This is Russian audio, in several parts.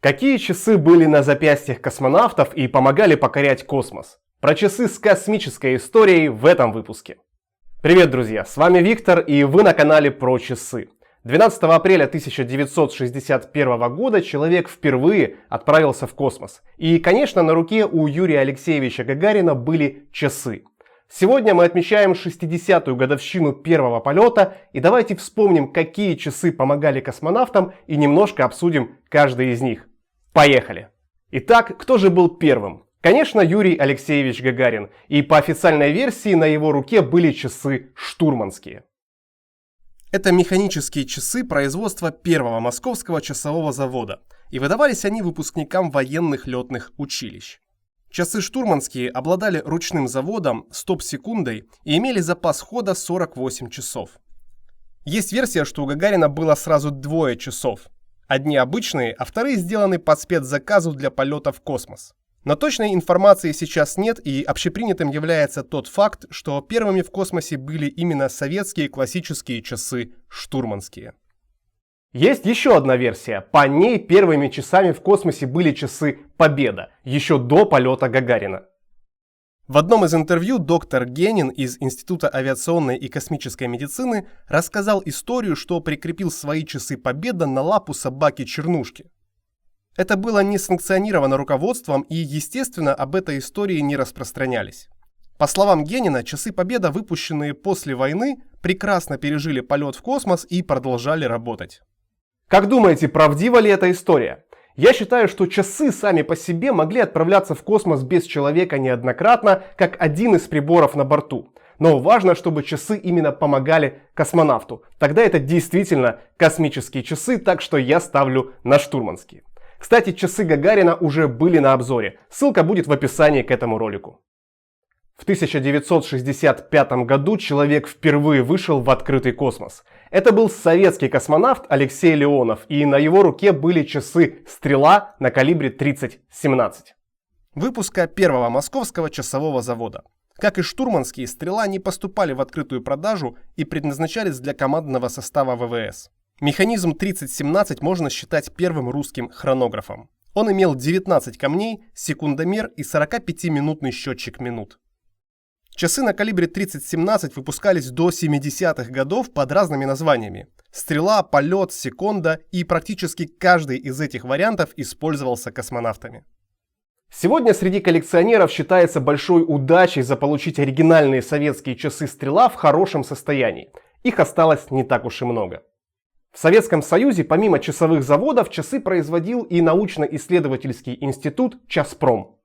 Какие часы были на запястьях космонавтов и помогали покорять космос? Про часы с космической историей в этом выпуске. Привет, друзья! С вами Виктор, и вы на канале про часы. 12 апреля 1961 года человек впервые отправился в космос. И, конечно, на руке у Юрия Алексеевича Гагарина были часы. Сегодня мы отмечаем 60-ю годовщину первого полета, и давайте вспомним, какие часы помогали космонавтам, и немножко обсудим каждый из них. Поехали! Итак, кто же был первым? Конечно, Юрий Алексеевич Гагарин, и по официальной версии на его руке были часы штурманские. Это механические часы производства первого московского часового завода, и выдавались они выпускникам военных летных училищ. Часы штурманские обладали ручным заводом, стоп-секундой и имели запас хода 48 часов. Есть версия, что у Гагарина было сразу двое часов. Одни обычные, а вторые сделаны по спецзаказу для полета в космос. Но точной информации сейчас нет, и общепринятым является тот факт, что первыми в космосе были именно советские классические часы штурманские. Есть еще одна версия. По ней первыми часами в космосе были часы «Победа», еще до полета Гагарина. В одном из интервью доктор Генин из Института авиационной и космической медицины рассказал историю, что прикрепил свои часы «Победа» на лапу собаки Чернушки. Это было не санкционировано руководством, и, естественно, об этой истории не распространялись. По словам Генина, часы «Победа», выпущенные после войны, прекрасно пережили полет в космос и продолжали работать. Как думаете, правдива ли эта история? Я считаю, что часы сами по себе могли отправляться в космос без человека неоднократно, как один из приборов на борту. Но важно, чтобы часы именно помогали космонавту. Тогда это действительно космические часы, так что я ставлю на штурманские. Кстати, часы Гагарина уже были на обзоре. Ссылка будет в описании к этому ролику. В 1965 году человек впервые вышел в открытый космос. Это был советский космонавт Алексей Леонов, и на его руке были часы «Стрела» на калибре 30-17. Выпуска первого московского часового завода. Как и штурманские, «Стрела» не поступали в открытую продажу и предназначались для командного состава ВВС. Механизм 3017 можно считать первым русским хронографом. Он имел 19 камней, секундомер и 45-минутный счетчик минут. Часы на калибре 3017 выпускались до 70-х годов под разными названиями. «Стрела», «Полет», «Секунда», и практически каждый из этих вариантов использовался космонавтами. Сегодня среди коллекционеров считается большой удачей заполучить оригинальные советские часы «Стрела» в хорошем состоянии. Их осталось не так уж и много. В Советском Союзе помимо часовых заводов часы производил и научно-исследовательский институт «Часпром».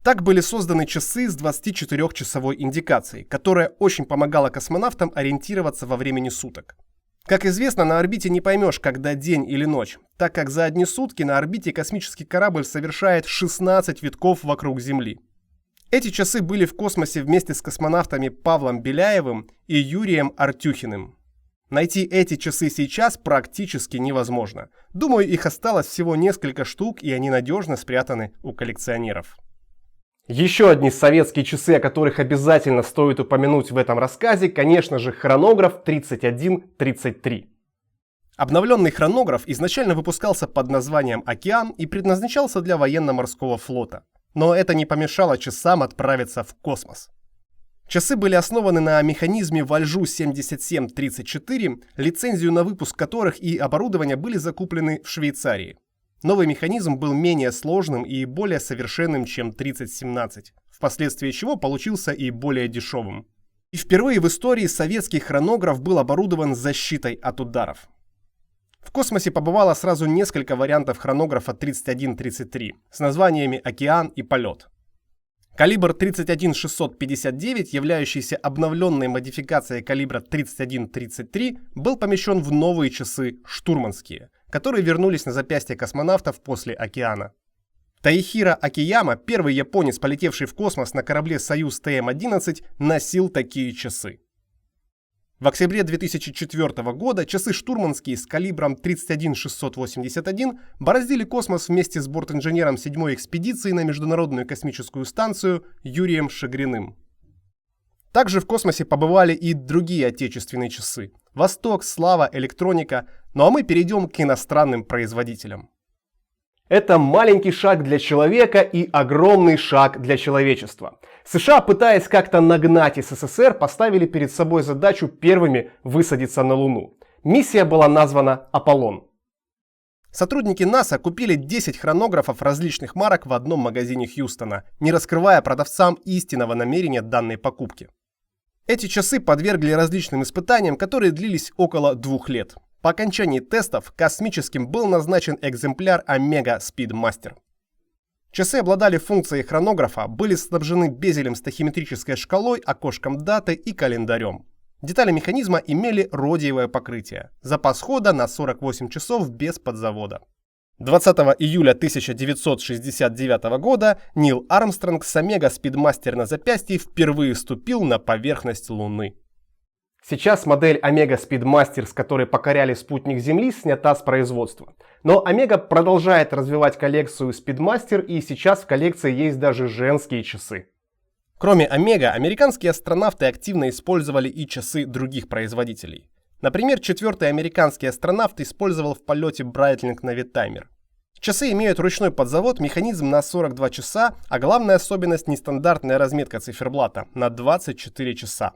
Так были созданы часы с 24-часовой индикацией, которая очень помогала космонавтам ориентироваться во времени суток. Как известно, на орбите не поймешь, когда день или ночь, так как за одни сутки на орбите космический корабль совершает 16 витков вокруг Земли. Эти часы были в космосе вместе с космонавтами Павлом Беляевым и Юрием Артюхиным. Найти эти часы сейчас практически невозможно. Думаю, их осталось всего несколько штук, и они надежно спрятаны у коллекционеров. Еще одни советские часы, о которых обязательно стоит упомянуть в этом рассказе, конечно же, хронограф 3133. Обновленный хронограф изначально выпускался под названием «Океан» и предназначался для военно-морского флота. Но это не помешало часам отправиться в космос. Часы были основаны на механизме Вальжу 7734, лицензию на выпуск которых и оборудование были закуплены в Швейцарии. Новый механизм был менее сложным и более совершенным, чем 3017, впоследствии чего получился и более дешевым. И впервые в истории советский хронограф был оборудован защитой от ударов. В космосе побывало сразу несколько вариантов хронографа 3133 с названиями «Океан» и «Полет». Калибр 31659, являющийся обновленной модификацией калибра 3133, был помещен в новые часы штурманские, которые вернулись на запястье космонавтов после «Океана». Таихиро Акияма, первый японец, полетевший в космос на корабле «Союз ТМ-11», носил такие часы. В октябре 2004 года часы штурманские с калибром 31681 бороздили космос вместе с бортинженером 7-й экспедиции на Международную космическую станцию Юрием Шагриным. Также в космосе побывали и другие отечественные часы – Восток, Слава, Электроника, ну а мы перейдем к иностранным производителям. Это маленький шаг для человека и огромный шаг для человечества. США, пытаясь как-то нагнать СССР, поставили перед собой задачу первыми высадиться на Луну. Миссия была названа «Аполлон». Сотрудники НАСА купили 10 хронографов различных марок в одном магазине Хьюстона, не раскрывая продавцам истинного намерения данной покупки. Эти часы подвергли различным испытаниям, которые длились около 2 лет. По окончании тестов космическим был назначен экземпляр Omega Speedmaster. Часы обладали функцией хронографа, были снабжены безелем с тахиметрической шкалой, окошком даты и календарем. Детали механизма имели родиевое покрытие. Запас хода на 48 часов без подзавода. 20 июля 1969 года Нил Армстронг с Omega Speedmaster на запястье впервые ступил на поверхность Луны. Сейчас модель Omega Speedmaster, с которой покоряли спутник Земли, снята с производства. Но Omega продолжает развивать коллекцию Speedmaster, и сейчас в коллекции есть даже женские часы. Кроме Omega, американские астронавты активно использовали и часы других производителей. Например, 4-й американский астронавт использовал в полете Breitling Navitimer. Часы имеют ручной подзавод, механизм на 42 часа, а главная особенность — нестандартная разметка циферблата на 24 часа.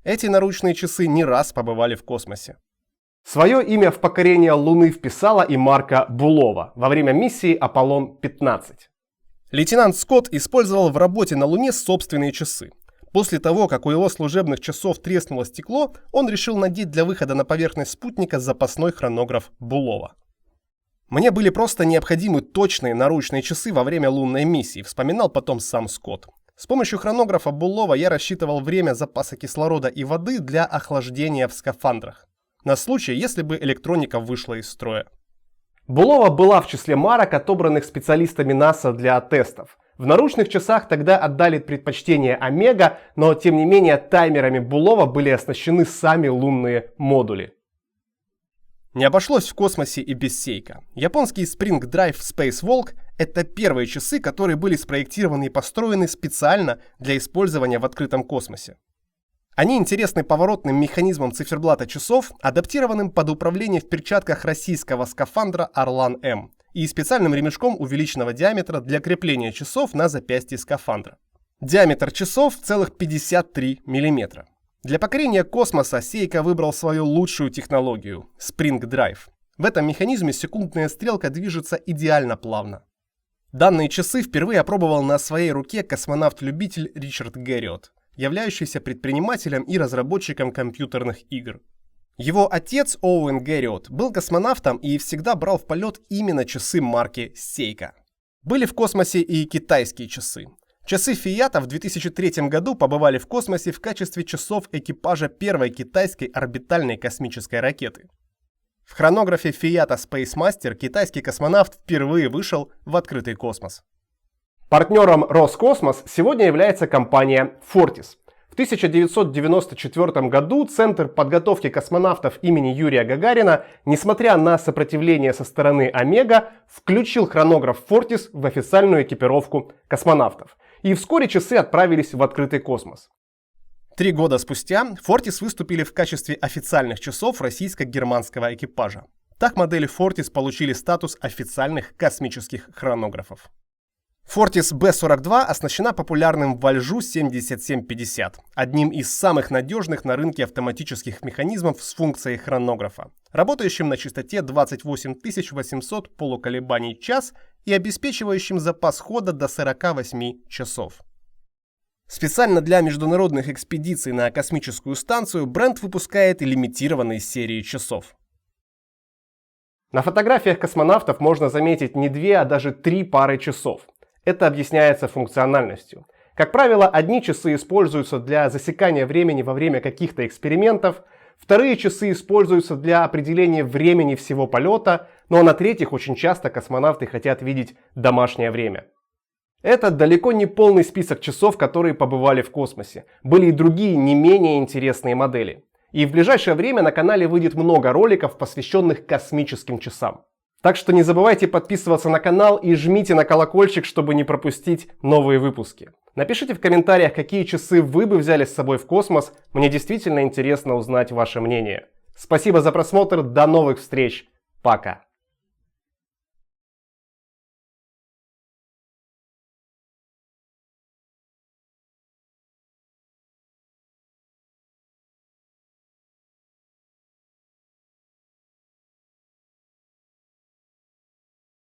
Эти наручные часы не раз побывали в космосе. Свое имя в покорение Луны вписала и марка Булова во время миссии Аполлон-15. Лейтенант Скотт использовал в работе на Луне собственные часы. После того, как у его служебных часов треснуло стекло, он решил надеть для выхода на поверхность спутника запасной хронограф Булова. «Мне были просто необходимы точные наручные часы во время лунной миссии», вспоминал потом сам Скотт. «С помощью хронографа Булова я рассчитывал время запаса кислорода и воды для охлаждения в скафандрах, на случай, если бы электроника вышла из строя». Булова была в числе марок, отобранных специалистами НАСА для тестов. В наручных часах тогда отдали предпочтение Omega, но тем не менее таймерами Булова были оснащены сами лунные модули. Не обошлось в космосе и без Seiko. Японский Spring Drive Spacewalk — это первые часы, которые были спроектированы и построены специально для использования в открытом космосе. Они интересны поворотным механизмом циферблата часов, адаптированным под управление в перчатках российского скафандра Орлан-М и специальным ремешком увеличенного диаметра для крепления часов на запястье скафандра. Диаметр часов целых 53 мм. Для покорения космоса Seiko выбрал свою лучшую технологию – Spring Drive. В этом механизме секундная стрелка движется идеально плавно. Данные часы впервые опробовал на своей руке космонавт-любитель Ричард Гэриот, являющийся предпринимателем и разработчиком компьютерных игр. Его отец Оуэн Гэриот был космонавтом и всегда брал в полет именно часы марки Seiko. Были в космосе и китайские часы. Часы Фиата в 2003 году побывали в космосе в качестве часов экипажа первой китайской орбитальной космической ракеты. В хронографе Фиата Spacemaster китайский космонавт впервые вышел в открытый космос. Партнером Роскосмос сегодня является компания Fortis. В 1994 году Центр подготовки космонавтов имени Юрия Гагарина, несмотря на сопротивление со стороны Omega, включил хронограф Fortis в официальную экипировку космонавтов. И вскоре часы отправились в открытый космос. 3 года спустя Fortis выступили в качестве официальных часов российско-германского экипажа. Так модели Fortis получили статус официальных космических хронографов. Fortis B42 оснащена популярным Valjoux 7750, одним из самых надежных на рынке автоматических механизмов с функцией хронографа, работающим на частоте 28 800 полуколебаний в час и обеспечивающим запас хода до 48 часов. Специально для международных экспедиций на космическую станцию бренд выпускает лимитированные серии часов. На фотографиях космонавтов можно заметить не 2, а даже 3 пары часов. Это объясняется функциональностью. Как правило, одни часы используются для засекания времени во время каких-то экспериментов, вторые часы используются для определения времени всего полета, ну а на третьих очень часто космонавты хотят видеть домашнее время. Это далеко не полный список часов, которые побывали в космосе. Были и другие не менее интересные модели. И в ближайшее время на канале выйдет много роликов, посвященных космическим часам. Так что не забывайте подписываться на канал и жмите на колокольчик, чтобы не пропустить новые выпуски. Напишите в комментариях, какие часы вы бы взяли с собой в космос. Мне действительно интересно узнать ваше мнение. Спасибо за просмотр, до новых встреч, пока!